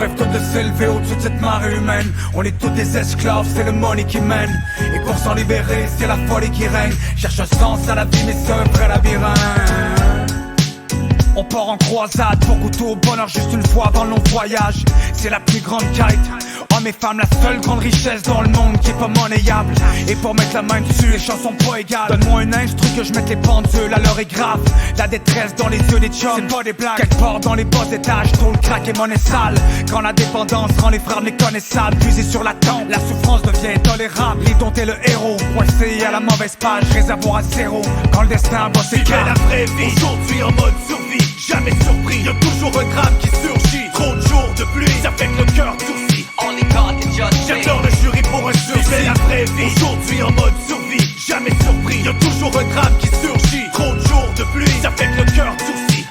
rêvent tous de s'élever au-dessus de cette marée humaine. On est tous des esclaves, c'est le money qui mène. Et pour s'en libérer, c'est la folie qui règne. Cherche un sens à la vie mais c'est un vrai labyrinthe. On part en croisade pour goûter au bonheur juste une fois avant le long voyage. C'est la plus grande quête. Hommes et femmes, la seule grande richesse dans le monde qui est pas monnayable. Et pour mettre la main dessus, les chances sont pas égales. Donne-moi un instru que je mette les pendules à l'heure est grave. La détresse dans les yeux des chums, c'est pas des blagues. Quelque part dans les bas étages, tout le crack et monnaie sale. Quand la dépendance rend les frères méconnaissables, puisé sur la tempe, la souffrance devient intolérable. Les dont est le héros, coincé à la mauvaise page, réservoir à zéro. Quand le destin va s'écarter. la vraie vie, aujourd'hui en mode survie. Jamais surpris, y'a toujours un drame qui surgit. Trop de jours de pluie, ça fait que le cœur durcit. J'adore le jury pour un survie. C'est la vraie vie, aujourd'hui en mode survie. Jamais surpris, y'a toujours un drame qui surgit. Trop de jours de pluie, ça fait que le cœur durcit.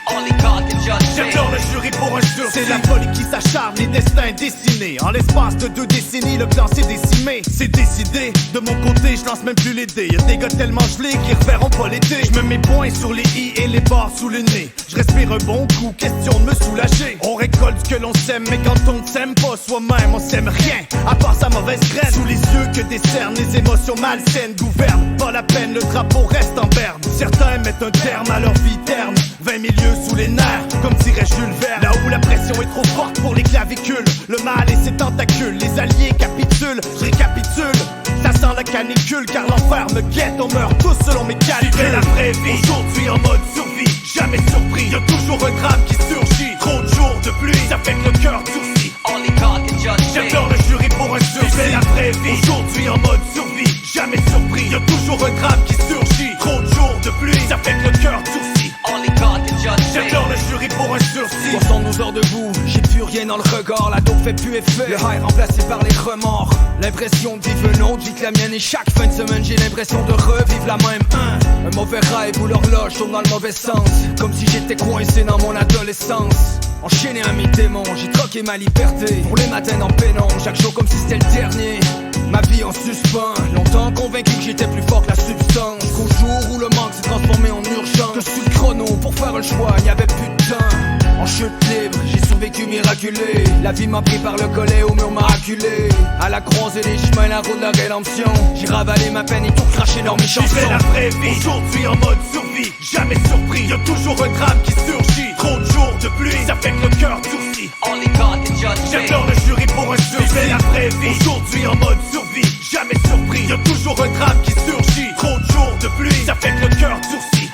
J'adore le jury pour un survie. C'est la folie qui s'acharne, les destins dessinés. En l'espace de 2 décennies, le clan s'est décimé. C'est décidé, de mon côté, je lance même plus les dés. Y'a des gars tellement gelés qui reverront pas l'été. Je me mets points sur les i et les barres sous le nez. Je respire un bon coup, question de me soulager. On récolte ce que l'on sème, mais quand on ne s'aime pas soi-même, on s'aime rien, à part sa mauvaise graine. Sous les yeux que décernent les émotions malsaines gouvernent. Pas la peine, le drapeau reste en berne. Certains mettent un terme à leur vie terne. 20 milieux sous les nerfs, comme dirait Jules Verne. Là où la pression est trop forte pour les clavicules, le mal et ses tentacules, les alliés capitulent, je récapitule. Ça sent la canicule car l'enfer me guette. On meurt tous selon mes calculs. C'est la vraie vie, aujourd'hui en mode survie. Jamais surpris, y'a toujours un drame qui surgit. Trop de jours de pluie, ça fait que le cœur durcit. J'adore le jury pour un survie. C'est la vraie vie, aujourd'hui en mode survie. Jamais surpris, y'a toujours un drame qui surgit. Trop de jours de pluie, ça fait que le cœur durcit. J'adore le jury pour un sursis. 72 heures debout, j'ai plus rien dans le regard. La dope fait plus effet, le high remplacé par les remords. L'impression de vivre une autre vie que la mienne. Et chaque fin de semaine j'ai l'impression de revivre la même. Un mauvais rêve où l'horloge tourne dans le mauvais sens. Comme si j'étais coincé dans mon adolescence. Enchaîné à mes démons, j'ai troqué ma liberté pour les matins en pénombre. Chaque jour comme si c'était le dernier. Ma vie en suspens, longtemps convaincu que j'étais plus fort que la substance. Qu'au jour où le manque s'est transformé en urgence, que sur le chrono pour faire le choix, y avait plus de temps. En chute libre, j'ai survécu miraculé. La vie m'a pris par le collet au mur miraculé. À la croisée des chemins, la route de la rédemption. J'ai ravalé ma peine et tout craché dans mes chansons. C'est la vraie vie, aujourd'hui en mode survie. Jamais surpris, y'a toujours un drame qui surgit. Trop de jours de pluie, ça fait que le cœur durcit. J'adore le jury pour un survie. C'est la vraie vie, aujourd'hui en mode survie. Jamais surpris, y'a toujours un drame qui surgit. Trop de jours de pluie, ça fait que le cœur durcit.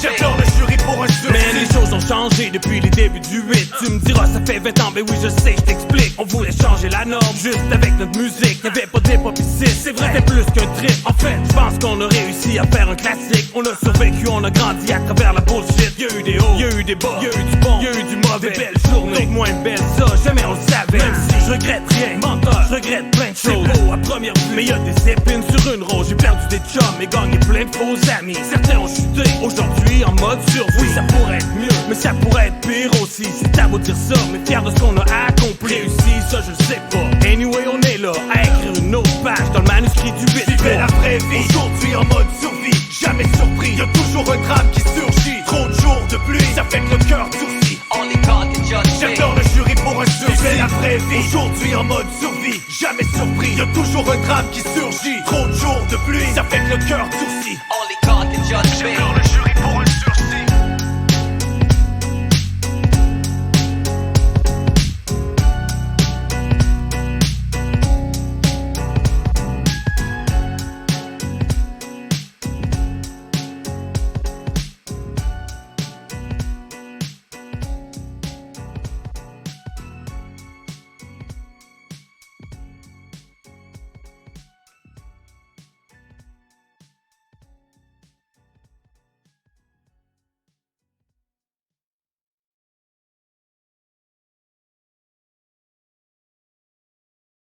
J'adore le jury pour un survie. Mais les choses ont changé depuis les débuts du 8. Tu me diras ça fait 20 ans, mais oui je sais, je t'explique. On voulait changer la norme, juste avec notre musique. Y'avait pas d'hip-hop ici, c'est vrai, c'était plus qu'un trip. En fait, je pense qu'on a réussi à faire un classique. On a survécu, on a grandi à travers la bullshit. Y'a eu des hauts, y'a eu des bas, y'a eu du bon, y'a eu du mauvais. Des belles journées, d'autres moins belles, ça jamais on le savait. Même si je regrette rien, menteur, je regrette plein de choses. C'est beau à première vue, mais y'a des épines sur une rose. J'ai perdu des chums et gagné plein de faux amis. Certains ont chuté, aujourd'hui en mode survie. Oui, ça pourrait être mieux, mais ça pourrait être pire aussi. C'est à vous dire ça, mais fier de ce qu'on a accompli. Réussi, ça je sais pas. Anyway, on est là à écrire une autre page dans le manuscrit du 8. Vivez la vraie vie, aujourd'hui en mode survie. Jamais surpris, y'a toujours un drame qui surgit. Trop de jours de pluie, ça fait que le cœur durcit. J'adore le jury pour un survie. Vivez la vraie vie, aujourd'hui en mode survie. Jamais surpris, y'a toujours un drame qui surgit. Trop de jours de pluie, ça fait que le cœur durcit.